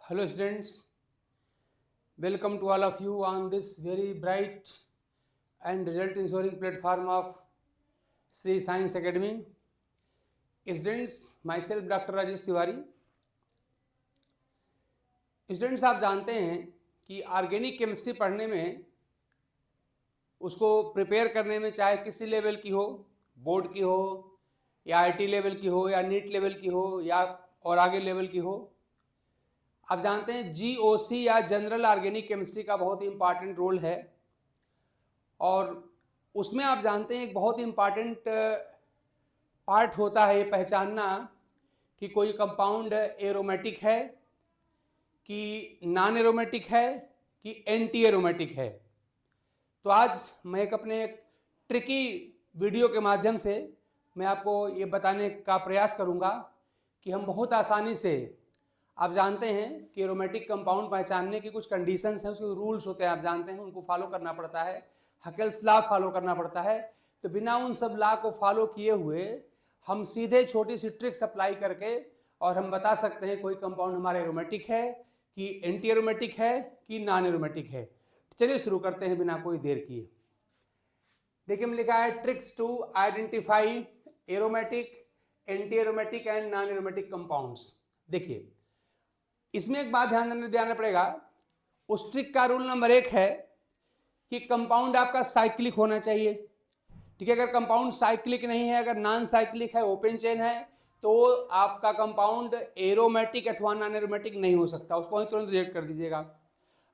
Hello students, welcome to all of you on this very bright and result ensuring platform of Sri Science Academy. Students, myself Dr. Rajesh Tiwari. Students, आप जानते हैं कि organic chemistry पढ़ने में उसको prepare करने में चाहे किसी लेवल की हो, बोर्ड की हो या आईटी लेवल की हो या नीट लेवल की हो या और आगे लेवल की हो, आप जानते हैं जीओसी या जनरल ऑर्गेनिक केमिस्ट्री का बहुत ही इंपॉर्टेंट रोल है। और उसमें आप जानते हैं एक बहुत ही इंपॉर्टेंट पार्ट होता है ये पहचानना कि कोई कंपाउंड एरोमेटिक है कि नॉन एरोमेटिक है कि एंटी एरोमेटिक है। तो आज मैं एक अपने ट्रिकी वीडियो के माध्यम से मैं आपको ये बताने का प्रयास करूंगा कि हम बहुत आसानी से, आप जानते हैं कि एरोमेटिक कंपाउंड पहचानने की कुछ कंडीशंस हैं, उसके रूल्स होते हैं, आप जानते हैं, उनको फॉलो करना पड़ता है, हकेल्स लॉ फॉलो करना पड़ता है। तो बिना उन सब लॉ को फॉलो किए हुए हम सीधे छोटी सी ट्रिक्स अप्लाई करके और हम बता सकते हैं कोई कंपाउंड हमारा एरोमेटिक है कि एंटी एरोमेटिक है कि नॉन एरोमेटिक है। चलिए शुरू करते हैं बिना कोई देर किए। देखिए, हम लिखा है tricks to identify aromatic, anti aromatic and non aromatic compounds. देखिए, इसमें एक बात ध्यान देना पड़ेगा। उस ट्रिक का रूल नंबर 1 है कि कंपाउंड आपका साइक्लिक होना चाहिए। ठीक है, अगर कंपाउंड साइक्लिक नहीं है, अगर नॉन साइक्लिक है, ओपन चेन है, तो आपका कंपाउंड एरोमेटिक अथवा नॉन एरोमेटिक नहीं हो सकता, उसको ही तुरंत रिजेक्ट कर दीजिएगा।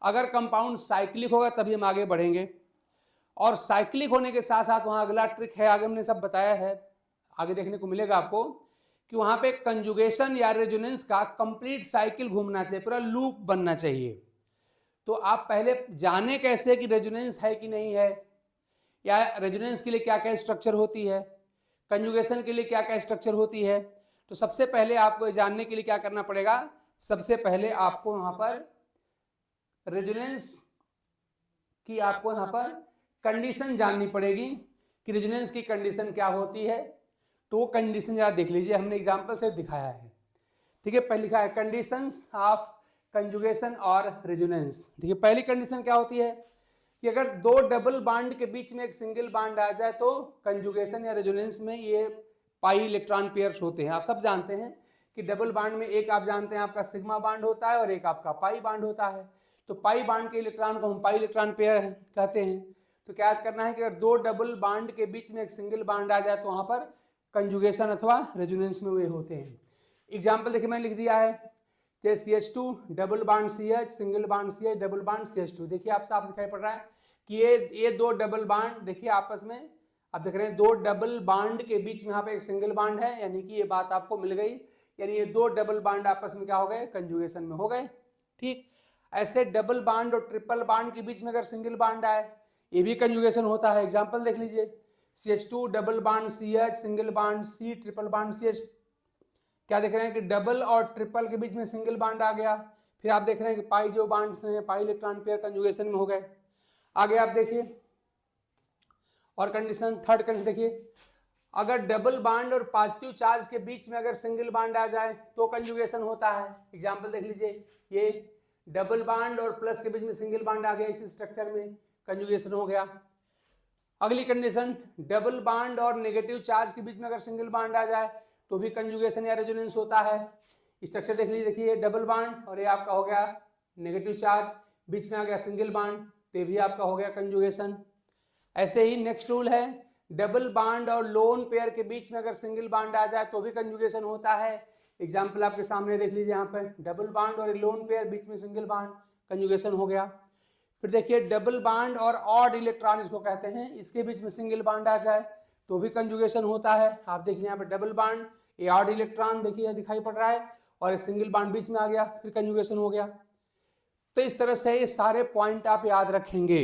अगर कंपाउंड साइक्लिक होगा तभी हम आगे बढ़ेंगे। और साइक्लिक होने के साथ साथ वहां अगला ट्रिक है, आगे हमने सब बताया है, आगे देखने को मिलेगा आपको कि वहां पे कंजुगेशन या रेजोनेंस का कंप्लीट साइकिल घूमना चाहिए, पूरा लूप बनना चाहिए। तो आप पहले जाने कैसे कि रेजोनेंस है कि नहीं है, या रेजोनेंस के लिए क्या क्या स्ट्रक्चर होती है, कंजुगेशन के लिए क्या क्या स्ट्रक्चर होती है। तो सबसे पहले आपको जानने के लिए क्या करना पड़ेगा, सबसे पहले आपको वहां पर रेजोनेंस की आपको यहां पर कंडीशन जाननी पड़ेगी कि रेजोनेंस की कंडीशन क्या होती है। तो वो कंडीशन जरा देख लीजिए, हमने एग्जांपल से दिखाया है। ठीक है, पहले लिखा है कंडीशंस ऑफ कंजुगेशन और रेजोनेंस। देखिए, पहली कंडीशन क्या होती है कि अगर दो डबल बॉन्ड के बीच में एक सिंगल बॉन्ड आ जाए तो कंजुगेशन या रेजोनेंस में ये पाई इलेक्ट्रॉन पेयर्स होते हैं। आप सब जानते हैं कि डबल बॉन्ड में एक आप जानते हैं आपका सिग्मा बॉन्ड होता है और एक आपका पाई बॉन्ड होता है। तो पाई बॉन्ड के इलेक्ट्रॉन को हम पाई इलेक्ट्रॉन पेयर कहते हैं। तो क्या याद करना है कि अगर दो डबल बॉन्ड के बीच में एक सिंगल बॉन्ड आ जाए तो वहां पर कंजुगेशन अथवा रेजोनेंस में वे होते हैं। एग्जाम्पल देखिए, मैंने लिख दिया है CH2 double bond CH, single bond CH, double bond CH2। देखिए, आप साफ दिखाई पड़ रहा है कि ये दो डबल बॉन्ड देखिए आपस में, आप देख रहे हैं दो डबल बॉन्ड के बीच में यहाँ पे एक सिंगल बॉन्ड है, यानी कि ये बात आपको मिल गई, यानी ये दो डबल बॉन्ड आपस में क्या हो गए, कंजुगेशन में हो गए। ठीक, ऐसे डबल बॉन्ड और ट्रिपल बॉन्ड के बीच में अगर सिंगल बॉन्ड आए, ये भी कंजुगेशन होता है। एग्जाम्पल देख लीजिए, CH2 double bond CH, single bond C, triple bond CH। क्या देख रहे हैं कि डबल और ट्रिपल के बीच में सिंगल बॉन्ड आ गया। फिर आप देख रहे हैं कि पाई जो बॉन्ड्स हैं, पाई इलेक्ट्रॉन पेयर कंजुगेशन में हो गए। आगे आप देखिए और कंडीशन, थर्ड कंडीशन देखिए, अगर डबल बॉन्ड और पॉजिटिव चार्ज के बीच में अगर सिंगल बॉन्ड आ जाए तो कंजुगेशन होता है। एग्जांपल देख लीजिए, ये डबल बॉन्ड और प्लस के बीच में सिंगल बॉन्ड आ गया, इसी स्ट्रक्चर में कंजुगेशन हो गया। अगली कंडीशन, डबल बॉन्ड और नेगेटिव चार्ज के बीच में अगर सिंगल बॉन्ड आ जाए तो भी कंजुगेशन या रेजोनेंस होता है। स्ट्रक्चर देख लीजिए, देखिए डबल बॉन्ड और ये आपका हो गया नेगेटिव चार्ज, बीच में आ गया सिंगल बॉन्ड, तो ये भी आपका हो गया कंजुगेशन। ऐसे ही नेक्स्ट रूल है, डबल बॉन्ड और लोन पेयर के बीच में अगर सिंगल बॉन्ड आ जाए तो भी कंजुगेशन होता है। एग्जाम्पल आपके सामने देख लीजिए, यहाँ पे डबल बॉन्ड और लोन पेयर, बीच में सिंगल बॉन्ड, कंजुगेशन हो गया। फिर देखिए, डबल बॉन्ड और ऑड इलेक्ट्रॉन इसको कहते हैं, इसके बीच में सिंगल बॉन्ड आ जाए तो भी कंजुगेशन होता है। आप देखिए यहाँ पे डबल बॉन्ड, ये ऑड इलेक्ट्रॉन देखिए दिखाई पड़ रहा है और सिंगल बॉन्ड बीच में आ गया, फिर कंजुगेशन हो गया। तो इस तरह से ये सारे पॉइंट आप याद रखेंगे।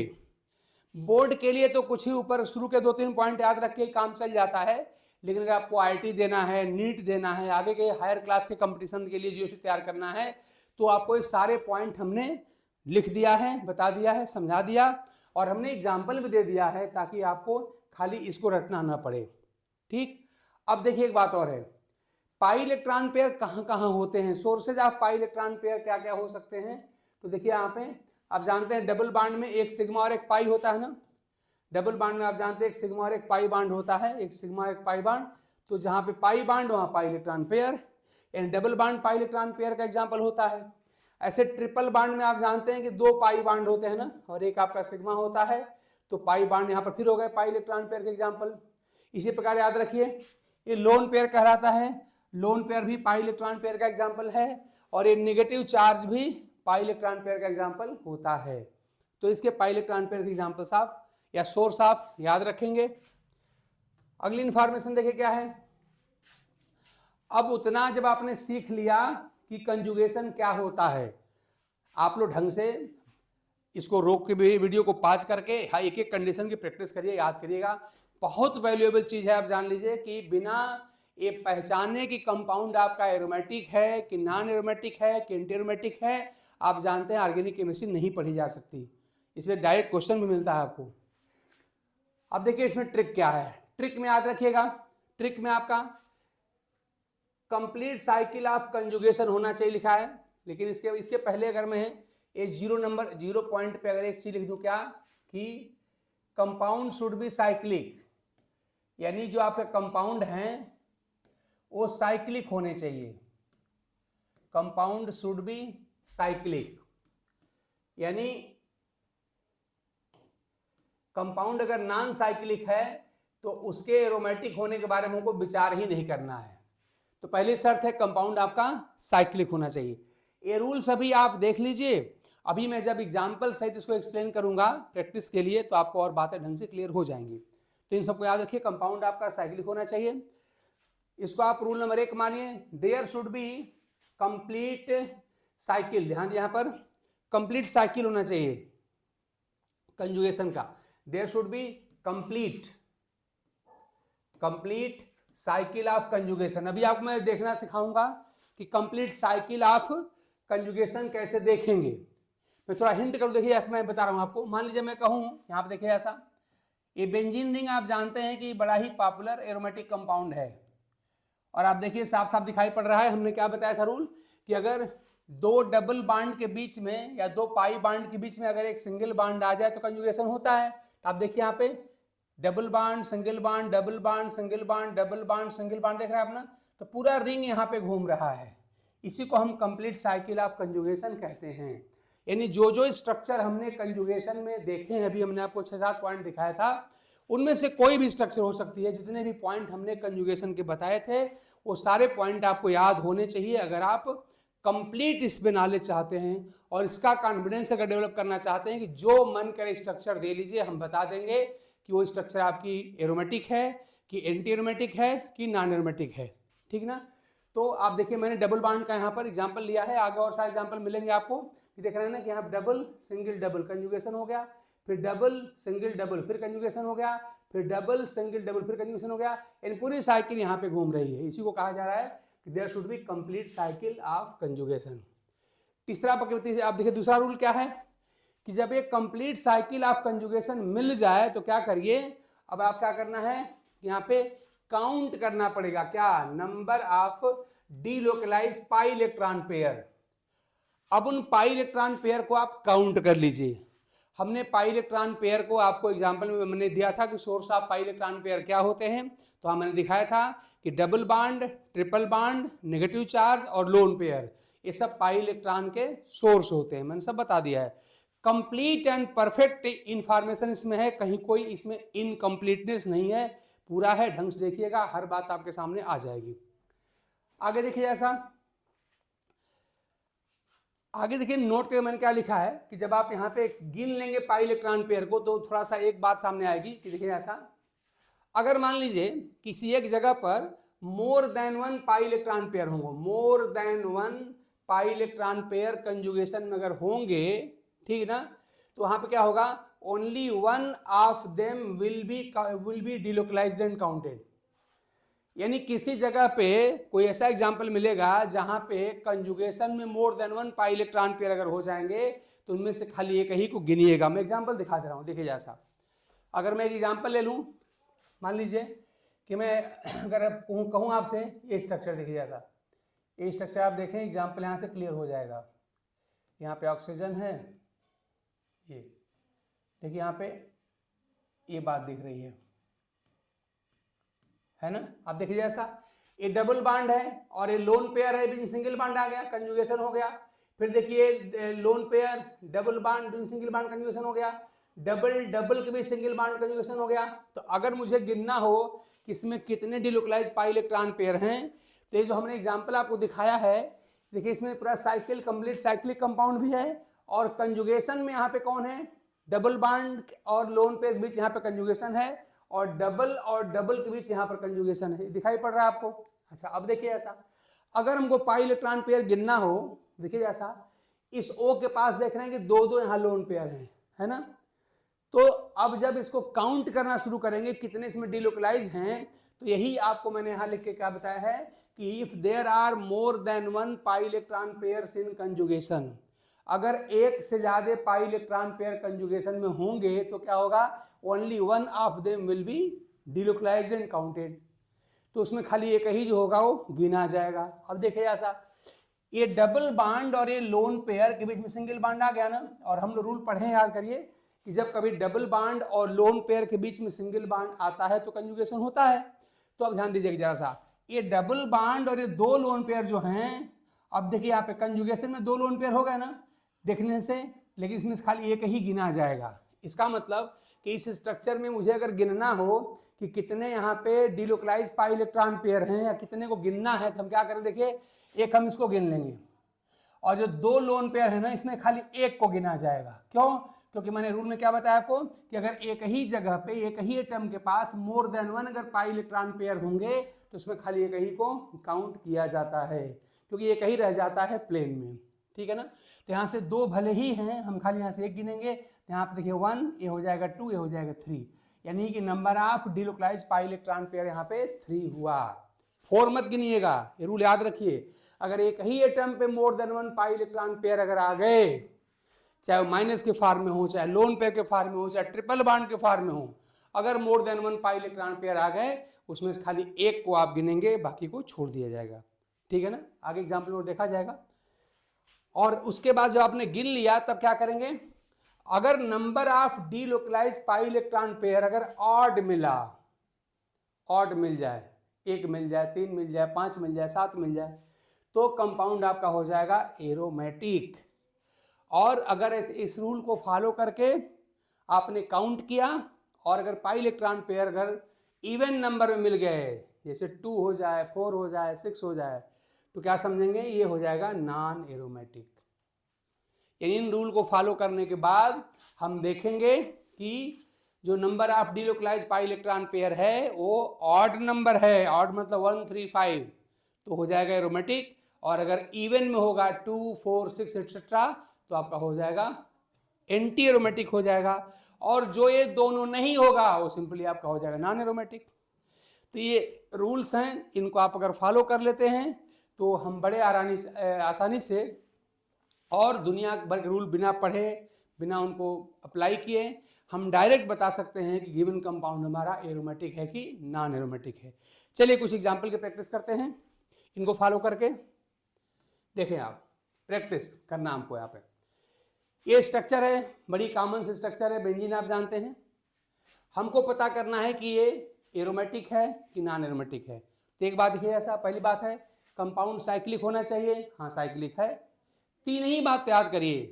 बोर्ड के लिए तो कुछ ही ऊपर शुरू के 2-3 पॉइंट याद रख के काम चल जाता है, लेकिन अगर आपको आईटी देना है, नीट देना है, आगे के हायर क्लास के कंपटीशन के लिए जीओसी तैयार करना है, तो आपको ये सारे पॉइंट हमने लिख दिया है, बता दिया है, समझा दिया, और हमने एग्जाम्पल भी दे दिया है ताकि आपको खाली इसको रटना ना पड़े। ठीक, अब देखिए एक बात और है, पाई इलेक्ट्रॉन पेयर कहाँ कहाँ होते हैं, sources of pi electron pair क्या क्या हो सकते हैं। तो देखिए यहाँ पे आप जानते हैं डबल बॉन्ड में एक सिग्मा और एक पाई होता है ना, डबल बॉन्ड में आप जानते हैं एक सिग्मा और एक पाई बॉन्ड होता है, एक सिग्मा एक पाई बॉन्ड। तो जहाँ पे पाई बॉन्ड वहाँ पाई इलेक्ट्रॉन पेयर, यानी double bond pi electron pair का एग्जाम्पल होता है। ऐसे ट्रिपल बॉन्ड में आप जानते हैं कि दो पाई बॉन्ड होते हैं ना, और एक आपका सिग्मा होता है, तो पाई बॉन्ड यहाँ पर फिर हो गए पाई इलेक्ट्रॉन पेयर के एग्जाम्पल। इसी प्रकार याद रखिए ये लोन पेयर कहलाता है, लोन पेयर भी पाई इलेक्ट्रॉन पेयर का एग्जाम्पल है, और ये नेगेटिव चार्ज भी पाई इलेक्ट्रॉन पेयर का एग्जाम्पल होता है। तो इसके पाई इलेक्ट्रॉन पेयर के एग्जाम्पल्स आप या सोर्स आप याद रखेंगे। अगली इंफॉर्मेशन देखिए क्या है। अब उतना जब आपने सीख लिया कि कंजुगेशन क्या होता है, आप लोग ढंग से इसको रोक के वीडियो को पॉज करके हाँ एक एक कंडीशन की प्रैक्टिस करिए, याद करिएगा। बहुत वैल्यूएबल चीज है। आप जान लीजिए कि बिना ये पहचाने कि कंपाउंड आपका एरोमेटिक है कि नॉन एरोमेटिक है कि एंटी एरोमेटिक है, आप जानते हैं ऑर्गेनिक केमिस्ट्री नहीं पढ़ी जा सकती। इसमें डायरेक्ट क्वेश्चन भी मिलता है आपको। अब देखिए इसमें ट्रिक क्या है। ट्रिक में याद रखिएगा, ट्रिक में आपका कंप्लीट साइकिल ऑफ कंजुगेशन होना चाहिए लिखा है, लेकिन इसके पहले अगर मैं ये 0 पॉइंट पे अगर एक चीज लिख दूं क्या कि कंपाउंड शुड बी साइक्लिक, यानी जो आपके कंपाउंड हैं वो साइक्लिक होने चाहिए। कंपाउंड शुड बी साइक्लिक, यानी कंपाउंड अगर नॉन साइक्लिक है तो उसके एरोमेटिक होने के बारे में हमको विचार ही नहीं करना है। तो पहली शर्त है कंपाउंड आपका साइक्लिक होना चाहिए। ये रूल्स अभी आप देख लीजिए, अभी मैं जब एग्जाम्पल सहित इसको एक्सप्लेन करूंगा प्रैक्टिस के लिए तो आपको और बातें ढंग से क्लियर हो जाएंगी। तो इन सबको याद रखिए, कंपाउंड आपका साइक्लिक होना चाहिए। इसको आप रूल नंबर 1 मानिए, there should be complete cycle. ध्यान यहाँ पर कंप्लीट साइकिल होना चाहिए कंजुगेशन का। There should be complete cycle of conjugation. अभी आपको मैं देखना सिखाऊंगा कि कंप्लीट साइकिल ऑफ कंजुगेशन कैसे देखेंगे। मैं थोड़ा हिंट करूँ, देखिए ऐसा मैं बता रहा हूँ आपको। मान लीजिए मैं कहूँ यहाँ पे देखिए ऐसा, ये बेंजीन रिंग आप जानते हैं कि बड़ा ही पॉपुलर एरोमेटिक कंपाउंड है, और आप देखिए साफ साफ दिखाई पड़ रहा है। हमने क्या बताया था रूल कि अगर दो डबल बॉन्ड के बीच में या दो पाई बॉन्ड के बीच में अगर एक सिंगल बॉन्ड आ जाए तो कंजुगेशन होता है। तो आप देखिए यहाँ पे double bond single bond double bond single bond double bond single bond देख रहे हैं आप ना, तो पूरा रिंग यहाँ पे घूम रहा है। इसी को हम कंप्लीट साइकिल ऑफ कंजुगेशन कहते हैं। यानी जो जो स्ट्रक्चर हमने कंजुगेशन में देखे हैं, अभी हमने आपको 6-7 पॉइंट दिखाया था, उनमें से कोई भी स्ट्रक्चर हो सकती है। जितने भी पॉइंट हमने कंजुगेशन के बताए थे वो सारे पॉइंट आपको याद होने चाहिए अगर आप कंप्लीट इस पे नॉलेज चाहते हैं और इसका कॉन्फिडेंस अगर डेवलप करना चाहते हैं कि जो मन करे स्ट्रक्चर दे लीजिए, हम बता देंगे कि वो स्ट्रक्चर आपकी एरोमेटिक है कि एंटी एरोमेटिक है कि नॉन एरोमेटिक है। ठीक ना। तो आप देखिए मैंने डबल बॉन्ड का यहाँ पर एग्जांपल लिया है, आगे और सारे एग्जांपल मिलेंगे आपको। देख रहे हैं ना कि यहाँ डबल सिंगल डबल कंजुगेशन हो गया, फिर डबल सिंगल डबल फिर कंजुगेशन हो गया, फिर डबल सिंगल डबल फिर कंजुगेशन हो गया। यानी पूरी साइकिल यहाँ पे घूम रही है। इसी को कहा जा रहा है कि there should be complete cycle of conjugation. तीसरा आप देखिए दूसरा रूल क्या है कि जब एक कंप्लीट साइकिल ऑफ कंजुगेशन मिल जाए तो क्या करिए, अब आप क्या करना है, यहाँ पे काउंट करना पड़ेगा। क्या? Number of delocalize pi electron pair. अब उन पाई इलेक्ट्रॉन पेयर को आप काउंट कर लीजिए। हमने पाई इलेक्ट्रॉन पेयर को आपको एग्जांपल में मैंने दिया था कि source of pi electron pair क्या होते हैं। तो मैंने दिखाया था कि double bond, triple bond, negative charge और लोन पेयर, ये सब पाई इलेक्ट्रॉन के सोर्स होते हैं। मैंने सब बता दिया है। कंप्लीट एंड परफेक्ट इंफॉर्मेशन इसमें है, कहीं कोई इसमें इनकम्प्लीटनेस नहीं है, पूरा है। ढंग से देखिएगा, हर बात आपके सामने आ जाएगी। आगे देखिए ऐसा, आगे देखिए नोट के मैंने क्या लिखा है कि जब आप यहाँ पे गिन लेंगे पाई इलेक्ट्रॉन पेयर को तो थोड़ा सा एक बात सामने आएगी कि देखिए ऐसा, अगर मान लीजिए किसी एक जगह पर more than one pi electron pair होंगे, more than one pi electron pair conjugation में अगर होंगे, ठीक ना, तो वहां पे क्या होगा, only one of them will be delocalised and counted. यानी किसी जगह पे कोई ऐसा एग्जाम्पल मिलेगा जहां पे कंजुगेशन में मोर than one pi electron pair अगर हो जाएंगे तो उनमें से खाली एक ही को गिनिएगा। मैं एग्जाम्पल दिखा दे रहा हूं, देखिए जैसा, अगर मैं एक एग्जाम्पल ले लूं, मान लीजिए कि मैं अगर कहूँ आपसे ये स्ट्रक्चर देखिए जैसा, ये स्ट्रक्चर आप देखें, एग्जाम्पल यहाँ से क्लियर हो जाएगा। यहाँ पे ऑक्सीजन है, ये देखिए यहाँ पे ये बात दिख रही है ना। आप देखिए जैसा ये डबल बॉन्ड है और ये लोन पेयर है, बीच में सिंगल बॉन्ड आ गया, कंजुगेशन हो गया। फिर देखिए लोन पेयर, डबल बॉन्ड, बीच में सिंगल बॉन्ड, कंजुगेशन हो गया। डबल डबल के बीच सिंगल बॉन्ड, कंजुगेशन हो गया। तो अगर मुझे गिनना हो कि इसमें कितने डिलोकलाइज पाई इलेक्ट्रॉन पेयर हैं, तो ये जो हमने एग्जाम्पल आपको दिखाया है, देखिए इसमें पूरा साइकिल कंप्लीट साइक्लिक कंपाउंड भी है और कंजुगेशन में यहाँ पे कौन है, डबल बॉन्ड और लोन पेयर के बीच यहाँ पे कंजुगेशन है और डबल के बीच यहाँ पर कंजुगेशन है। दिखाई पड़ रहा है आपको? अच्छा, अब देखिए ऐसा, अगर हमको पाई इलेक्ट्रॉन पेयर गिनना हो, देखिए जैसा इस O के पास देख रहे हैं कि दो दो यहाँ लोन पेयर हैं, है ना। तो अब जब इसको काउंट करना शुरू करेंगे कितने इसमें डिलोकलाइज हैं, तो यही आपको मैंने यहाँ लिख के क्या बताया है कि if there are more than one pi electron pairs in conjugation, अगर एक से ज्यादा पाई इलेक्ट्रॉन पेयर कंजुगेशन में होंगे तो क्या होगा, only one of them will be delocalised and counted. तो उसमें खाली एक ही जो होगा वो गिना जाएगा। अब देखिए ऐसा, ये डबल बॉन्ड और ये लोन पेयर के बीच में सिंगल बॉन्ड आ गया ना, और हम लोग रूल पढ़े, याद करिए कि जब कभी डबल बॉन्ड और लोन पेयर के बीच में सिंगल बॉन्ड आता है तो कंजुगेशन होता है। तो अब ध्यान दीजिएगा जरा सा, ये डबल बॉन्ड और ये दो लोन पेयर जो हैं, अब देखिए यहाँ पे कंजुगेशन में दो लोन पेयर हो गए ना देखने से, लेकिन इसमें खाली एक ही गिना जाएगा। इसका मतलब कि इस स्ट्रक्चर में मुझे अगर गिनना हो कि कितने यहाँ पे डिलोकलाइज पाई इलेक्ट्रॉन पेयर हैं या कितने को गिनना है, तो हम क्या करें, देखिए एक हम इसको गिन लेंगे और जो दो लोन पेयर है ना इसमें खाली एक को गिना जाएगा। क्यों? क्योंकि मैंने रूल में क्या बताया आपको कि अगर एक ही जगह पे एक ही एटम के पास मोर देन वन अगर पाई इलेक्ट्रॉन पेयर होंगे तो उसमें खाली एक ही को काउंट किया जाता है, क्योंकि एक ही रह जाता है प्लेन में, ठीक है ना। तो यहाँ से दो भले ही हैं, हम खाली यहाँ से एक गिनेंगे, तो यहाँ पे देखिए 1, ये हो जाएगा 2, ये हो जाएगा 3, यानी कि number of delocalise pi electron pair यहाँ पे 3 हुआ। 4 मत गिनिएगा, ये रूल याद रखिए। अगर एक ही एटम पे मोर than one pi electron pair अगर आ गए, चाहे वो माइनस के फॉर्म में हो, चाहे लोन पेयर के फॉर्म में हो, चाहे ट्रिपल बॉन्ड के फॉर्म में हो, अगर more than one pi electron pair आ गए उसमें से खाली एक को आप गिनेंगे, बाकी को छोड़ दिया जाएगा, ठीक है ना। आगे एग्जाम्पल और देखा जाएगा। और उसके बाद जब आपने गिन लिया तब क्या करेंगे, अगर number of delocalise pi electron pair अगर ऑड मिला, ऑड मिल जाए, 1 मिल जाए, 3 मिल जाए, 5 मिल जाए, 7 मिल जाए, तो कंपाउंड आपका हो जाएगा एरोमेटिक। और अगर इस रूल को फॉलो करके आपने काउंट किया और अगर पाई इलेक्ट्रॉन पेयर अगर इवन नंबर में मिल गए, जैसे 2 हो जाए, 4 हो जाए, 6 हो जाए, तो क्या समझेंगे, ये हो जाएगा नॉन एरोमेटिक। इन रूल को फॉलो करने के बाद हम देखेंगे कि जो number of delocalise pi electron pair है वो ऑड नंबर है, ऑड मतलब 1, 3, 5, तो हो जाएगा एरोमेटिक। और अगर इवन में होगा 2, 4, 6 एक्सेट्रा, तो आपका हो जाएगा एंटी एरोमेटिक हो जाएगा। और जो ये दोनों नहीं होगा वो सिंपली आपका हो जाएगा नॉन एरोमेटिक। तो ये रूल्स हैं, इनको आप अगर फॉलो कर लेते हैं तो हम बड़े आसानी से और दुनिया भर के रूल बिना पढ़े, बिना उनको अप्लाई किए, हम डायरेक्ट बता सकते हैं कि गिवन कंपाउंड हमारा एरोमेटिक है कि नॉन एरोमेटिक है। चलिए कुछ एग्जाम्पल की प्रैक्टिस करते हैं इनको फॉलो करके। देखें आप, प्रैक्टिस करना हमको यहाँ पे, ये स्ट्रक्चर है, बड़ी कॉमन से स्ट्रक्चर है, बेंजीन आप जानते हैं। हमको पता करना है कि ये एरोमेटिक है कि नॉन एरोमेटिक है। तो एक बात देखिए, ऐसा पहली बात है कंपाउंड साइक्लिक होना चाहिए, हाँ साइक्लिक है। तीन ही बात याद करिए,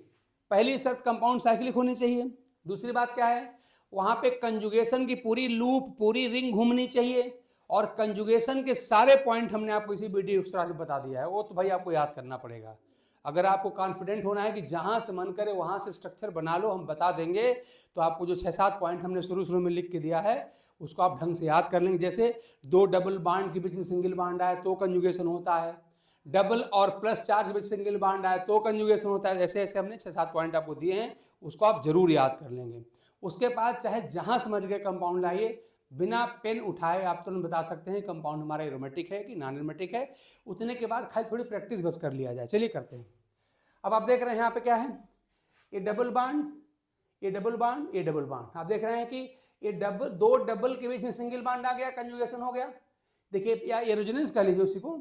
पहली शर्त कंपाउंड साइक्लिक होनी चाहिए। दूसरी बात क्या है, वहां पे कंजुगेशन की पूरी लूप, पूरी रिंग घूमनी चाहिए। और कंजुगेशन के सारे पॉइंट हमने आपको इसी वीडियो उस तरह से बता दिया है, वो तो भाई आपको याद करना पड़ेगा। अगर आपको कॉन्फिडेंट होना है कि जहां से मन करे वहां से स्ट्रक्चर बना लो, हम बता देंगे, तो आपको जो 6-7 पॉइंट हमने शुरू में लिख के दिया है उसको आप ढंग से याद कर लेंगे। जैसे 2 डबल बॉन्ड के बीच में सिंगल बॉन्ड आए तो कंजुगेशन होता है, डबल और प्लस चार्ज में सिंगल बॉन्ड आए तो कंजुगेशन होता है। ऐसे ऐसे हमने 6-7 पॉइंट आपको दिए हैं, उसको आप जरूर याद कर लेंगे। उसके बाद चाहे जहां समझ गए कंपाउंड लाइए, बिना पेन उठाए आप तुरंत बता सकते हैं कंपाउंड हमारा एरोमेटिक है कि नॉन एरोमेटिक है। उतने के बाद खाली थोड़ी प्रैक्टिस बस कर लिया जाए। चलिए करते हैं। अब आप देख रहे हैं यहाँ पे क्या है, ये डबल बॉन्ड, ये डबल बॉन्ड, ये डबल बॉन्ड। आप देख रहे हैं कि ये दो डबल के बीच में सिंगल बॉन्ड आ गया, कंजुगेशन हो गया। देखिए या ये रेजोनेंस कर लीजिए उसी को।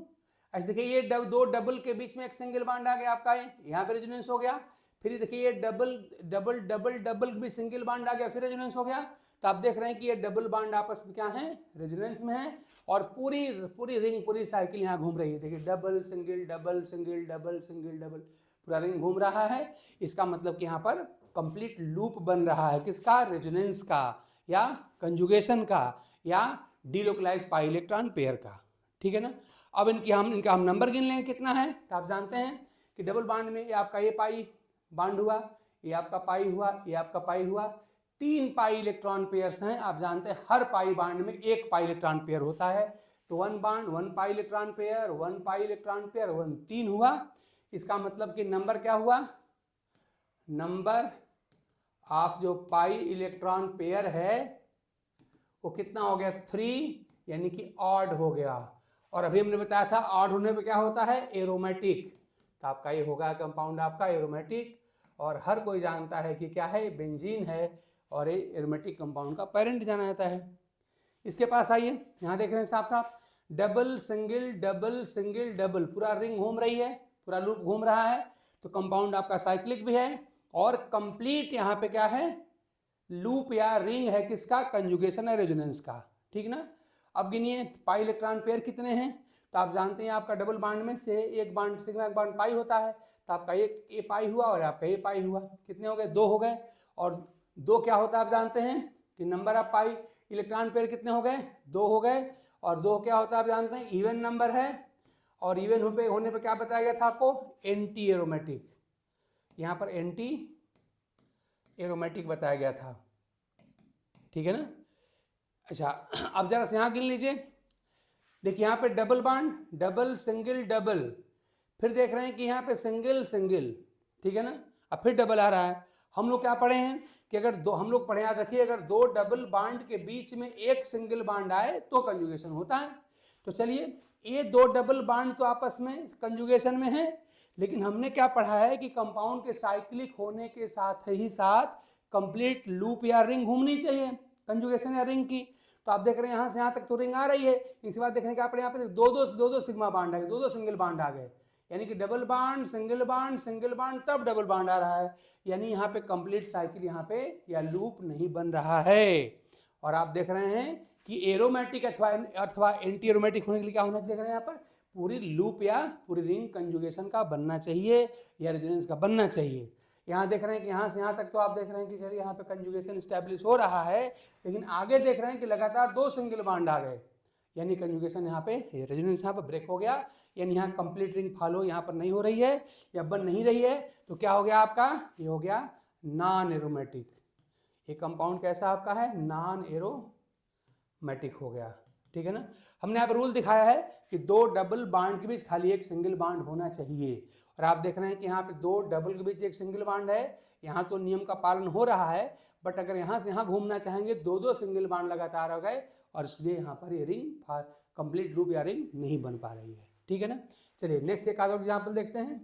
अच्छा देखिए ये दो डबल के बीच में एक सिंगल बॉन्ड आ गया आपका, यहाँ पे रेजोनेंस हो गया। फिर देखिए ये डबल डबल डबल डबल के बीच सिंगल बॉन्ड आ गया, फिर रेजोनेंस हो गया। तो आप देख रहे हैं कि ये डबल बॉन्ड आपस में क्या है, रेजोनेंस में है, और पूरी पूरी रिंग पूरी साइकिल यहाँ घूम रही है। देखिए double single double single double single double पूरा रिंग घूम रहा है। इसका मतलब कि यहाँ पर कंप्लीट लूप बन रहा है, किसका, रेजोनेंस का या कंजुगेशन का या डीलोकलाइज्ड पाई इलेक्ट्रॉन पेयर का। ठीक है ना। अब इनका हम नंबर गिन लें कितना है। तो आप जानते हैं कि डबल बॉन्ड में ये आपका ये पाई बॉन्ड हुआ, ये आपका पाई हुआ, ये आपका पाई हुआ, 3 पाई इलेक्ट्रॉन पेयर्स हैं। आप जानते हैं हर पाई बॉन्ड में 1 पाई इलेक्ट्रॉन पेयर होता है। तो 1 बॉन्ड 1 पाई इलेक्ट्रॉन पेयर, 1 पाई इलेक्ट्रॉन पेयर, 1 3 हुआ। इसका मतलब कि नंबर क्या हुआ, नंबर ऑफ जो पाई इलेक्ट्रॉन पेयर है वो कितना हो गया, 3, यानी कि ऑड हो गया। और अभी हमने बताया था ऑड होने पे क्या होता है, एरोमेटिक। तो आपका ये होगा कंपाउंड आपका एरोमेटिक, और हर कोई जानता है कि क्या है, बेंजीन है, और ये एरोमेटिक कंपाउंड का पेरेंट जाना जाता है। इसके पास आइए, यहाँ देख रहे हैं साफ साफ double single double single double, पूरा रिंग घूम रही है, पूरा लूप घूम रहा है। तो कंपाउंड आपका साइक्लिक भी है, और कंप्लीट यहाँ पे क्या है, लूप या रिंग है, किसका, कंजुगेशन है, रेजोनेंस का। ठीक ना। अब गिनिए पाई इलेक्ट्रॉन पेयर कितने हैं। तो आप जानते हैं आपका डबल बॉन्ड में से एक बॉन्ड सिग्मा एक बॉन्ड पाई होता है। तो आपका एक ये पाई हुआ और आपका ये पाई हुआ, कितने हो गए, 2 हो गए। और 2 क्या होता है आप जानते हैं कि number of pi electron pair कितने हो गए, 2 हो गए। और 2 क्या होता है आप जानते हैं, इवन नंबर है, और इवन होने पे क्या बताया गया था आपको, एंटी एरोमेटिक। यहाँ पर एंटी एरोमेटिक बताया गया था। ठीक है ना। अच्छा अब जरा से यहाँ गिन लीजिए। देखिए यहाँ पे double bond, double single double, फिर देख रहे हैं कि यहाँ पे सिंगल सिंगल, ठीक है ना। अब फिर डबल आ रहा है। हम लोग क्या पढ़े हैं कि अगर दो, हम लोग पढ़े, याद रखिए, अगर 2 डबल बॉन्ड के बीच में एक सिंगल बॉन्ड आए तो कंजुगेशन होता है। तो चलिए ये 2 डबल बॉन्ड तो आपस में कंजुगेशन में है, लेकिन हमने क्या पढ़ा है कि कंपाउंड के साइक्लिक होने के साथ ही साथ कंप्लीट लूप या रिंग घूमनी चाहिए, कंजुगेशन या रिंग की। तो आप देख रहे हैं यहाँ से यहाँ तक तो रिंग आ रही है। इसके बाद देख रहे हैं कि आप यहाँ पे दो सिग्मा बॉन्ड आ गए, 2 सिंगल बॉन्ड आ गए, यानी कि डबल बॉन्ड सिंगल बॉन्ड तब डबल बॉन्ड आ रहा है, यानी यहाँ पे कंप्लीट साइकिल यहाँ पे या लूप नहीं बन रहा है। और आप देख रहे हैं कि एरोमेटिक अथवा एंटी एरोमेटिक होने के लिए क्या होना चाहिए, देख रहे हैं यहाँ पर पूरी लूप या पूरी रिंग कंजुगेशन का बनना चाहिए या रेजोनेंस का बनना चाहिए। यहाँ देख रहे हैं कि यहाँ से यहाँ तक तो आप देख रहे हैं कि चलिए यहाँ पे कंजुगेशन स्टैब्लिश हो रहा है, लेकिन आगे देख रहे हैं कि लगातार 2 सिंगल बॉन्ड आ गए, यानी कंजुगेशन यहाँ पे, रेजोनेंस यहाँ पर ब्रेक हो गया, यानी यहाँ कंप्लीट रिंग फॉलो यहाँ पर नहीं हो रही है या बन नहीं रही है। तो क्या हो गया आपका, ये हो गया नॉन एरोमेटिक। ये कंपाउंड कैसा आपका है, नॉन एरोमेटिक हो गया। ठीक है ना। हमने यहाँ पर रूल दिखाया है कि 2 डबल बॉन्ड के बीच खाली एक सिंगल बॉन्ड होना चाहिए, और आप देख रहे हैं कि यहाँ पे 2 डबल के बीच एक सिंगल बॉन्ड है। यहाँ तो नियम का पालन हो रहा है, बट अगर यहाँ से यहाँ घूमना चाहेंगे 2 सिंगल बॉन्ड लगातार हो गए, और इसलिए यहाँ पर ये रिंग कंप्लीट लूप या रिंग नहीं बन पा रही है। ठीक है ना। चलिए नेक्स्ट एक आधा एग्जाम्पल देखते हैं।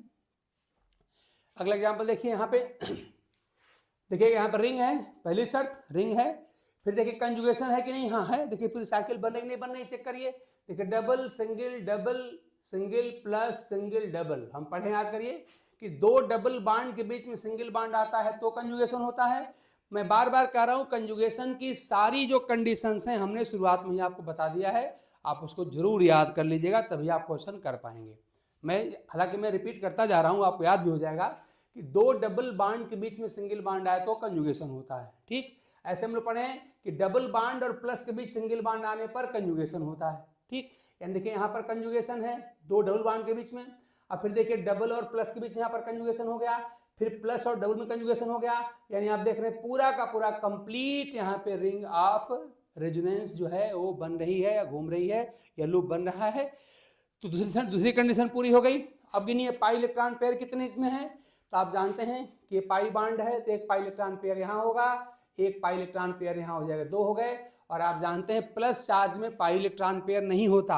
अगला एग्जाम्पल देखिए यहाँ पे देखिए यहाँ पर रिंग है, पहली शर्त रिंग है। फिर देखिए कंजुगेशन है कि नहीं, हाँ है। देखिए पूरी साइकिल बन रही नहीं बन रही, चेक करिए। देखिए double single plus single double, हम पढ़े, याद करिए कि 2 डबल बॉन्ड के बीच में सिंगल बॉन्ड आता है तो कंजुगेशन होता है। मैं बार बार कह रहा हूं, कंजुगेशन की सारी जो कंडीशंस हैं हमने शुरुआत में ही आपको बता दिया है, आप उसको जरूर याद कर लीजिएगा, तभी आप क्वेश्चन कर पाएंगे। हालांकि मैं रिपीट करता जा रहा हूं, आपको याद भी हो जाएगा कि 2 डबल बॉन्ड के बीच में सिंगल बॉन्ड आए तो कंजुगेशन होता है। ठीक, ऐसे हम लोग पढ़े हैं कि डबल बॉन्ड और प्लस के बीच सिंगल बॉन्ड आने पर कंजुगेशन होता है। ठीक, यानी देखिए यहाँ पर कंजुगेशन है 2 डबल बॉन्ड के बीच में। अब फिर देखिए डबल और प्लस के बीच यहाँ पर कंजुगेशन हो गया, फिर प्लस और डबल में कंजुगेशन हो गया, यानी आप देख रहे हैं पूरा का पूरा कंप्लीट यहाँ पे रिंग ऑफ रेजोनेंस जो है वो बन रही है या घूम रही है या लूप बन रहा है। तो दूसरी कंडीशन पूरी हो गई। अब गिनिए पाई इलेक्ट्रॉन पेयर कितने इसमें है। तो आप जानते हैं कि ये पाई बॉन्ड है तो एक पाई इलेक्ट्रॉन पेयर यहाँ होगा, एक पाई इलेक्ट्रॉन पेयर यहाँ हो जाएगा, 2 हो गए। और आप जानते हैं प्लस चार्ज में पाई इलेक्ट्रॉन पेयर नहीं होता।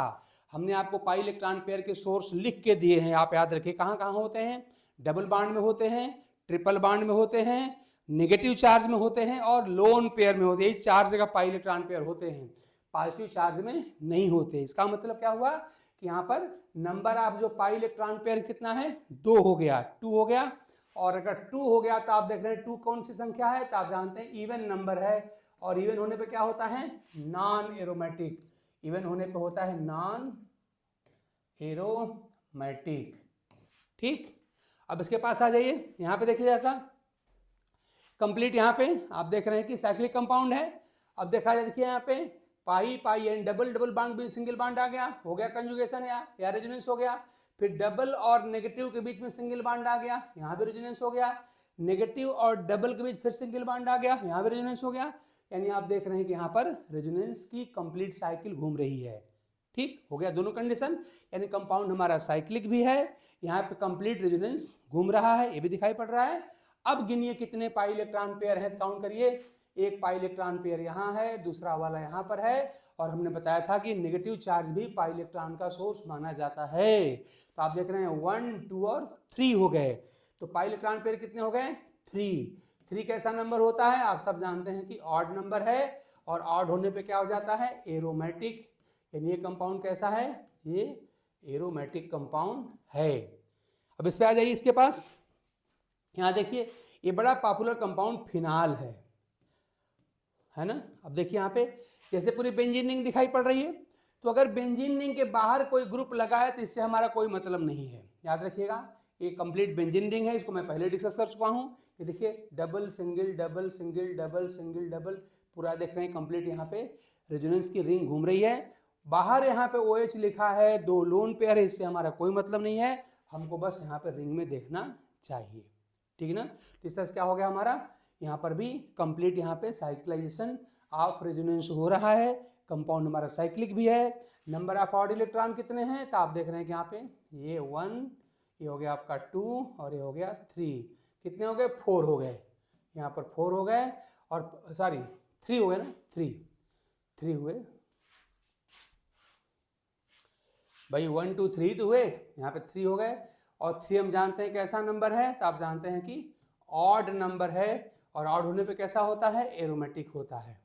हमने आपको पाई इलेक्ट्रॉन पेयर के सोर्स लिख के दिए हैं, आप याद रखिए कहाँ कहाँ होते हैं। डबल बॉन्ड में होते हैं, ट्रिपल बॉन्ड में होते हैं, नेगेटिव चार्ज में होते हैं और लोन पेयर में होते हैं। 4 जगह पाई इलेक्ट्रॉन पेयर होते हैं, पॉजिटिव चार्ज में नहीं होते। इसका मतलब क्या हुआ कि यहाँ पर नंबर ऑफ जो पाई इलेक्ट्रॉन पेयर कितना है, 2 हो गया, 2 हो गया। और अगर 2 हो गया तो आप देख रहे हैं 2 कौन सी संख्या है, तो आप जानते हैं इवन नंबर है। और इवन होने पे क्या होता है, नॉन एरोमेटिक। इवन होने पे होता है नॉन एरोमेटिक। ठीक, अब इसके पास आ जाइए, यहाँ पे देखिए ऐसा कंप्लीट। यहाँ पे आप देख रहे हैं कि साइक्लिक कंपाउंड है। अब देखा जाए, देखिए यहाँ पे पाई पाई एंड डबल, डबल बॉन्ड भी सिंगल बॉन्ड आ गया, हो गया कंजुगेशन या रेजोनेंस हो गया। फिर डबल और नेगेटिव के बीच में सिंगल बॉन्ड आ गया, यहाँ भी रेजोनेंस हो गया। नेगेटिव और डबल के बीच फिर सिंगल बॉन्ड आ गया, यहाँ भी रेजोनेंस हो गया। यानी आप देख रहे हैं कि यहाँ पर रेजोनेंस की कंप्लीट साइकिल घूम रही है। ठीक हो गया दोनों कंडीशन, यानी कंपाउंड हमारा साइक्लिक भी है, यहाँ पे कंप्लीट रेजोनेंस घूम रहा है, ये भी दिखाई पड़ रहा है। अब गिनिए कितने पाई इलेक्ट्रॉन पेयर है, काउंट करिए। एक पाई इलेक्ट्रॉन पेयर यहाँ है, दूसरा वाला यहाँ पर है। और हमने बताया था कि नेगेटिव चार्ज भी पाई इलेक्ट्रॉन का सोर्स माना जाता है। तो आप देख रहे हैं 1, 2 और 3 हो गए। तो पाई इलेक्ट्रॉन पेयर कितने हो गए, 3 कैसा नंबर होता है, आप सब जानते हैं कि ऑड नंबर है। और ऑड होने पे क्या हो जाता है, एरोमेटिक। यानी ये कंपाउंड कैसा है, ये एरोमेटिक कंपाउंड है। अब इस पे आ जाइए, इसके पास यहाँ देखिए ये बड़ा पॉपुलर कंपाउंड फिनाल है ना। अब देखिए यहाँ पे जैसे पूरी बेंजीन रिंग दिखाई पड़ रही है, तो अगर बेंजीन रिंग के बाहर कोई ग्रुप लगा है तो इससे हमारा कोई मतलब नहीं है, याद रखिएगा। ये कंप्लीट बेंजीन रिंग है, इसको मैं पहले डिस्कस कर चुका हूँ कि देखिए double single double single double single double, पूरा देख रहे हैं कंप्लीट यहाँ पे रेजोनेंस की रिंग घूम रही है। बाहर यहाँ पे OH लिखा है, 2 लोन पेयर है, इससे हमारा कोई मतलब नहीं है, हमको बस यहाँ पे रिंग में देखना चाहिए। ठीक है ना। तो इस तरह से क्या हो गया हमारा, यहाँ पर भी कंप्लीट यहाँ पे साइक्लाइजेशन ऑफ रेजोनेंस हो रहा है। कंपाउंड हमारा साइक्लिक भी है। नंबर ऑफ ऑड इलेक्ट्रॉन कितने हैं, तो आप देख रहे हैं कि यहाँ पे ये 1, ये हो गया आपका 2 और ये हो गया 3। कितने हो गए, 4 हो गए, यहाँ पर 4 हो गए, और सॉरी 3 हो गए ना, 3 हुए भाई, 1 2 3 तो हुए, यहाँ पे 3 हो गए। और 3 हम जानते हैं कैसा नंबर है, तो आप जानते हैं कि ऑड नंबर है। और ऑड होने पे कैसा होता है, एरोमेटिक होता है,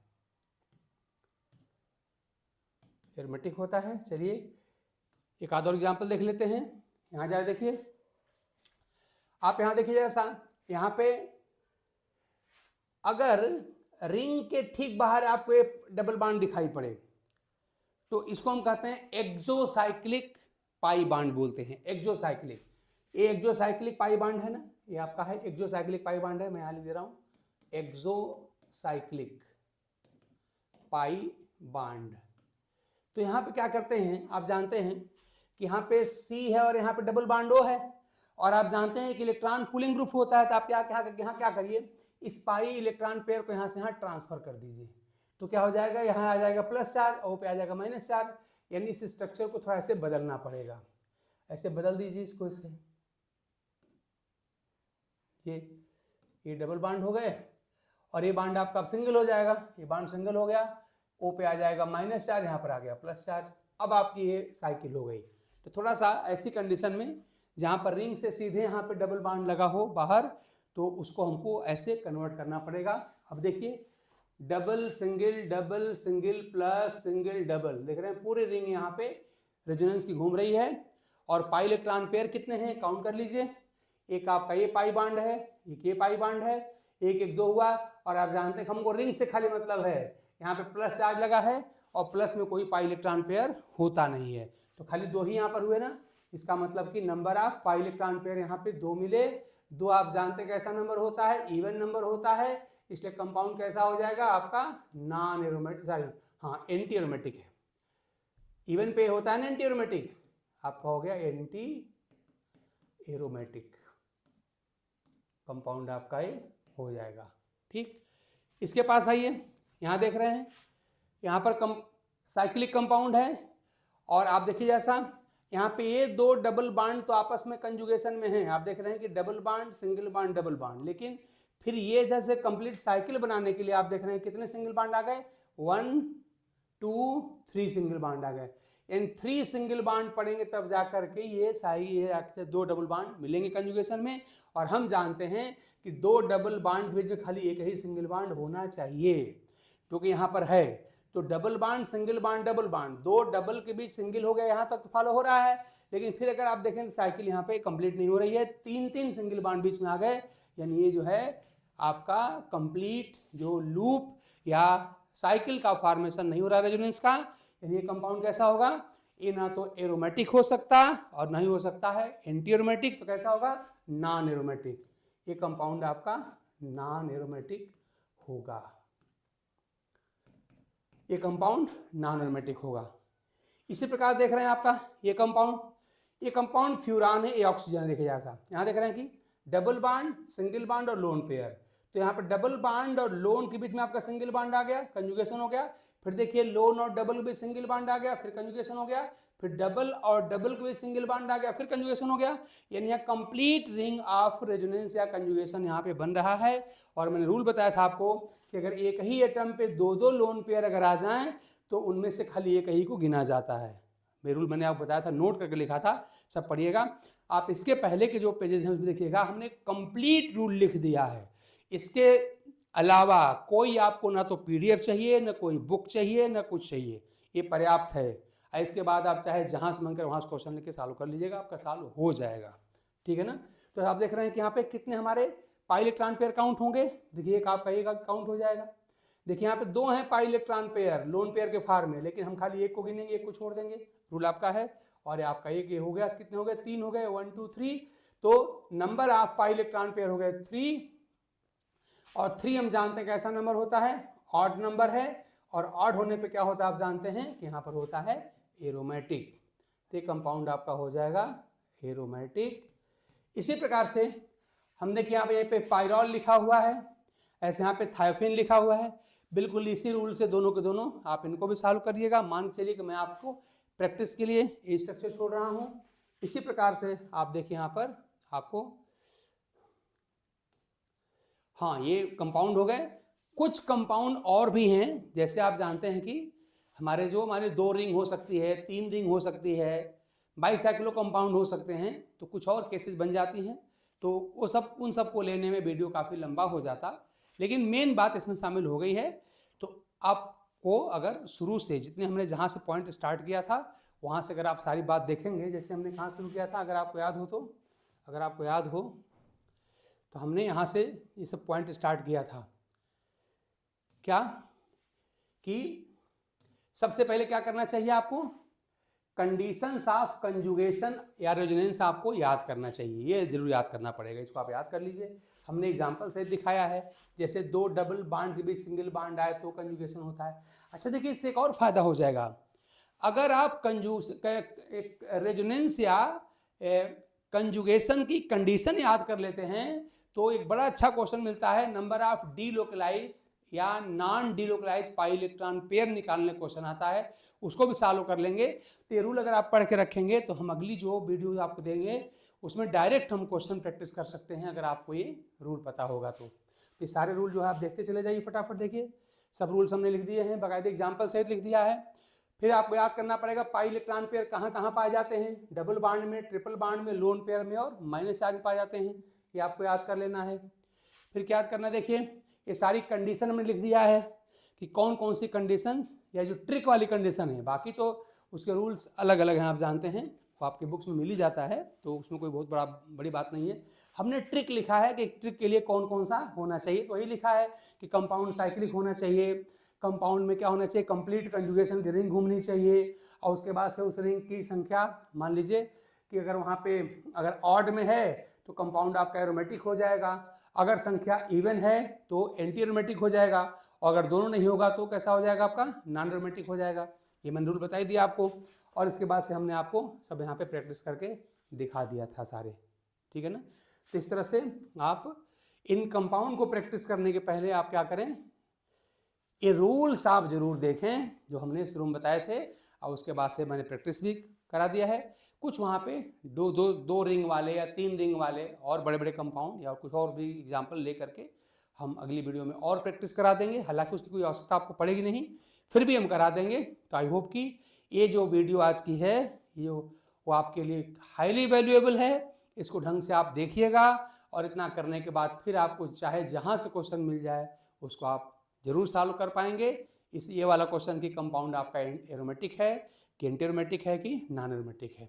एरोमेटिक होता है। चलिए एक आध और एग्जाम्पल देख लेते हैं। यहाँ जा देखिए, आप यहाँ देखिए जैसा, यहाँ पे अगर रिंग के ठीक बाहर आपको एक डबल बॉन्ड दिखाई पड़े तो इसको हम कहते हैं एक्सोसाइक्लिक पाई बॉन्ड बोलते हैं, एक्सोसाइक्लिक। ये एक्सोसाइक्लिक पाई बॉन्ड है ना, ये आपका है एक्सोसाइक्लिक पाई बॉन्ड है, मैं यहाँ लिख दे रहा हूँ एक्सोसाइक्लिक पाई बॉन्ड। तो यहाँ पे क्या करते हैं, आप जानते हैं कि यहाँ पे C है और यहाँ पे डबल बॉन्ड O है, और आप जानते हैं कि इलेक्ट्रॉन पुलिंग ग्रुप होता है। तो आप यहाँ क्या करिए, इस पाई इलेक्ट्रॉन पेयर को यहाँ से यहाँ ट्रांसफर कर दीजिए, तो क्या हो जाएगा, यहाँ आ जाएगा प्लस चार्ज, O पे आ जाएगा माइनस चार्ज। यानी इस स्ट्रक्चर को थोड़ा ऐसे बदलना पड़ेगा, ऐसे बदल दीजिए इसको, इससे ये डबल बॉन्ड हो गए, और ये बॉन्ड आपका अब सिंगल हो जाएगा, ये बॉन्ड सिंगल हो गया, O पे आ जाएगा माइनस चार्ज, यहाँ पर आ गया प्लस चार्ज। अब आपकी ये साइकिल हो गई। तो थोड़ा सा ऐसी कंडीशन में जहाँ पर रिंग से सीधे यहाँ पे डबल बॉन्ड लगा हो बाहर, तो उसको हमको ऐसे कन्वर्ट करना पड़ेगा। अब देखिए double single plus single double, देख रहे हैं पूरी रिंग यहाँ पे रेजोनेंस की घूम रही है। और पाई इलेक्ट्रॉन पेयर कितने हैं, काउंट कर लीजिए। एक आपका ये पाई बॉन्ड है, एक ये पाई बॉन्ड है, एक एक 2 हुआ। और आप जानते हैं हमको रिंग से खाली मतलब है, यहाँ पे प्लस चार्ज लगा है और प्लस में कोई पाई इलेक्ट्रॉन पेयर होता नहीं है, तो खाली 2 ही यहाँ पर हुए ना। इसका मतलब कि number of pi electron pair यहाँ पे 2 मिले। 2 आप जानते हैं कैसा नंबर होता है, इवन नंबर होता है, इसलिए कंपाउंड कैसा हो जाएगा आपका, नॉन एरोमेटिक, सॉरी हाँ एंटी एरोमेटिक है। इवन पे होता है ना एंटी एरोमेटिक, आपका हो गया एंटी एरोमेटिक कंपाउंड, आपका ये हो जाएगा। ठीक, इसके पास आइए, यहाँ देख रहे हैं यहाँ पर साइक्लिक कंपाउंड है। और आप देखिए जैसा यहाँ पे ये 2 डबल बॉन्ड तो आपस में कंजुगेशन में हैं, आप देख रहे हैं कि double bond single bond double bond. लेकिन फिर ये इधर से कंप्लीट साइकिल बनाने के लिए आप देख रहे हैं कितने सिंगल बॉन्ड आ गए, 1 2 3 सिंगल बॉन्ड आ गए। इन 3 सिंगल बॉन्ड पढ़ेंगे तब जा करके ये सारी 2 डबल बॉन्ड मिलेंगे कंजुगेशन में। और हम जानते हैं कि 2 डबल बॉन्ड के बीच में खाली एक ही सिंगल बॉन्ड होना चाहिए, क्योंकि यहाँ पर है तो double bond single bond double bond, 2 double के बीच सिंगल हो गया, यहाँ तक तो फॉलो हो रहा है। लेकिन फिर अगर आप देखें तो साइकिल यहाँ पे कंप्लीट नहीं हो रही है, 3 सिंगल बॉन्ड बीच में आ गए, यानी ये जो है आपका कंप्लीट जो लूप या साइकिल का फॉर्मेशन नहीं हो रहा रेजोनेंस का। यानी ये कंपाउंड कैसा होगा, ये ना तो एरोमेटिक हो सकता और ना ही हो सकता है एंटी एरोमेटिक, तो कैसा होगा, नॉन एरोमेटिक। ये कंपाउंड आपका नॉन एरोमेटिक होगा, ये कंपाउंड नॉन एरोमेटिक होगा। इसी प्रकार देख रहे हैं आपका ये कंपाउंड फ्यूरान है, ये ऑक्सीजन है। देखिए जैसा यहाँ देख रहे हैं कि डबल बॉन्ड सिंगल बॉन्ड और लोन पेयर, तो यहाँ पर डबल बॉन्ड और लोन के बीच में आपका सिंगल बॉन्ड आ गया, कंजुगेशन हो गया। फिर देखिए लोन और डबल के बीच सिंगल बॉन्ड आ गया, फिर कंजुगेशन हो गया। फिर डबल और डबल के बीच सिंगल बॉन्ड आ गया, फिर कंजुगेशन हो गया। यानी यहाँ कंप्लीट रिंग ऑफ रेजोनेंस या कंजुगेशन यहाँ पे बन रहा है। और मैंने रूल बताया था आपको कि अगर एक ही एटम पे 2 लोन पेयर अगर आ जाएं तो उनमें से खाली एक ही को गिना जाता है। ये रूल मैंने आपको बताया था, नोट करके लिखा था, सब पढ़िएगा आप। इसके पहले के जो पेजेस हैं उसमें देखिएगा हमने कंप्लीट रूल लिख दिया है। इसके अलावा कोई आपको ना तो पीडीएफ चाहिए, ना कोई बुक चाहिए, ना कुछ चाहिए, ये पर्याप्त है। इसके बाद आप चाहे जहाँ से मन कर वहाँ से क्वेश्चन लिख के सॉल्व कर लीजिएगा, आपका सॉल्व हो जाएगा, ठीक है ना। तो आप देख रहे हैं कि यहाँ पे कितने हमारे पाई इलेक्ट्रॉन पेयर काउंट होंगे। देखिए एक आपका एक काउंट हो जाएगा। देखिए यहाँ पे 2 हैं पाई इलेक्ट्रॉन पेयर लोन पेयर के फॉर्म में, लेकिन हम खाली एक को गिनेंगे, एक को छोड़ देंगे, रूल आपका है। और आपका एक ये हो गया, कितने हो गए, 3 हो गए, 1 2 3। तो number of pi electron pair हो गए 3। और 3 हम जानते हैं कैसा नंबर होता है, ऑड नंबर है। और ऑड होने पे क्या होता है आप जानते हैं कि यहाँ पर होता है एरोमेटिक। तो कंपाउंड आपका हो जाएगा एरोमेटिक। इसी प्रकार से हम देखिए यहाँ पे पायरॉल लिखा हुआ है, ऐसे यहाँ पे थायोफिन लिखा हुआ है। बिल्कुल इसी रूल से दोनों के दोनों आप इनको भी सॉल्व करिएगा। मान के चलिए कि मैं आपको प्रैक्टिस के लिए ये स्ट्रक्चर छोड़ रहा हूँ। इसी प्रकार से आप देखिए यहाँ पर आपको, हाँ ये कंपाउंड हो गए। कुछ कंपाउंड और भी हैं, जैसे आप जानते हैं कि हमारे 2 रिंग हो सकती है, 3 रिंग हो सकती है, बाईसाइक्लो कंपाउंड हो सकते हैं, तो कुछ और केसेस बन जाती हैं। तो वो सब उन सब को लेने में वीडियो काफ़ी लंबा हो जाता, लेकिन मेन बात इसमें शामिल हो गई है। तो आपको अगर शुरू से जितने हमने जहाँ से पॉइंट स्टार्ट किया था वहाँ से अगर आप सारी बात देखेंगे, जैसे हमने कहाँ शुरू किया था, अगर आपको याद हो तो हमने यहाँ से ये सब पॉइंट स्टार्ट किया था। क्या कि सबसे पहले क्या करना चाहिए आपको, कंडीशंस ऑफ कंजुगेशन या रेजोनेंस आपको याद करना चाहिए, ये जरूर याद करना पड़ेगा, इसको आप याद कर लीजिए। हमने एग्जांपल से दिखाया है, जैसे 2 डबल बॉन्ड के बीच सिंगल बॉन्ड आए तो कंजुगेशन होता है। अच्छा देखिए इससे एक और फायदा हो जाएगा, अगर आप रेजोनेंस या कंजुगेशन की कंडीशन याद कर लेते हैं तो एक बड़ा अच्छा क्वेश्चन मिलता है, नंबर ऑफ डीलोकलाइज या non delocalize pi electron pair निकालने क्वेश्चन आता है, उसको भी सॉल्व कर लेंगे। तो ये रूल अगर आप पढ़ के रखेंगे तो हम अगली जो वीडियो आपको देंगे उसमें डायरेक्ट हम क्वेश्चन प्रैक्टिस कर सकते हैं, अगर आपको ये रूल पता होगा तो। ये सारे रूल जो है आप देखते चले जाइए फटाफट, देखिए सब रूल्स हमने लिख दिए हैं, बाकायदे एग्जाम्पल सहित लिख दिया है। फिर आपको याद करना पड़ेगा पाई इलेक्ट्रॉन पेयर कहाँ कहाँ पाए जाते हैं, डबल बॉन्ड में, ट्रिपल बॉन्ड में, लोन पेयर में और माइनस चार्ज में पाए जाते हैं, ये आपको याद कर लेना है। फिर क्या याद करना, देखिए ये सारी कंडीशन हमने लिख दिया है कि कौन कौन सी कंडीशन या जो ट्रिक वाली कंडीशन है, बाकी तो उसके रूल्स अलग अलग हैं, आप जानते हैं, वो आपके बुक्स में मिल ही जाता है, तो उसमें कोई बहुत बड़ी बात नहीं है। हमने ट्रिक लिखा है कि ट्रिक के लिए कौन कौन सा होना चाहिए, तो वही लिखा है कि कंपाउंड साइक्लिक होना चाहिए, कंपाउंड में क्या होना चाहिए, कंप्लीट कंजुगेशन की रिंग घूमनी चाहिए, और उसके बाद से उस रिंग की संख्या, मान लीजिए कि अगर वहाँ पे अगर ऑड में है तो कंपाउंड आपका एरोमेटिक हो जाएगा, अगर संख्या इवन है तो एंटी एरोमेटिक हो जाएगा, और अगर दोनों नहीं होगा तो कैसा हो जाएगा आपका, नॉन एरोमेटिक हो जाएगा। ये मैंने रूल बता ही दिया आपको, और इसके बाद से हमने आपको सब यहाँ पे प्रैक्टिस करके दिखा दिया था सारे, ठीक है ना। तो इस तरह से आप इन कंपाउंड को प्रैक्टिस करने के पहले आप क्या करें, ये रूल्स आप जरूर देखें जो हमने शुरू में बताए थे, और उसके बाद से मैंने प्रैक्टिस भी करा दिया है। कुछ वहाँ पे दो रिंग वाले या 3 रिंग वाले और बड़े बड़े कंपाउंड या कुछ और भी एग्जाम्पल ले करके हम अगली वीडियो में और प्रैक्टिस करा देंगे, हालांकि उसकी कोई आवश्यकता आपको पड़ेगी नहीं, फिर भी हम करा देंगे। तो आई होप कि ये जो वीडियो आज की है ये वो आपके लिए हाईली वैल्यूएबल है। इसको ढंग से आप देखिएगा और इतना करने के बाद फिर आपको चाहे जहाँ से क्वेश्चन मिल जाए उसको आप जरूर सॉल्व कर पाएंगे। इस ये वाला क्वेश्चन की कंपाउंड आपका एरोमेटिक है कि एंटीरोमेटिक है कि नॉन एरोमेटिक है।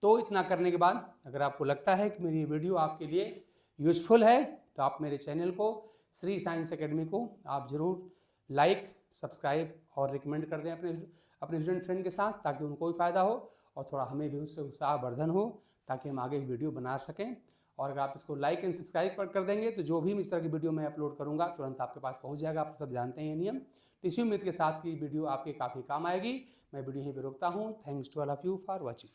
तो इतना करने के बाद अगर आपको लगता है कि मेरी ये वीडियो आपके लिए यूजफुल है तो आप मेरे चैनल को श्री साइंस एकेडमी को आप ज़रूर लाइक, सब्सक्राइब और रिकमेंड कर दें अपने स्टूडेंट फ्रेंड के साथ, ताकि उनको भी फ़ायदा हो और थोड़ा हमें भी उससे उत्साहवर्धन हो, ताकि हम आगे वीडियो बना सकें। और अगर आप इसको लाइक एंड सब्सक्राइब कर देंगे तो जो भी इस तरह की वीडियो मैं अपलोड करूंगा तुरंत आपके पास पहुंच जाएगा। आप सब जानते हैं ये नियम। तो इसी उम्मीद के साथ कि वीडियो आपके काफ़ी काम आएगी। मैं वीडियो यहीं पर रोकता हूँ। Thanks to all of you for watching.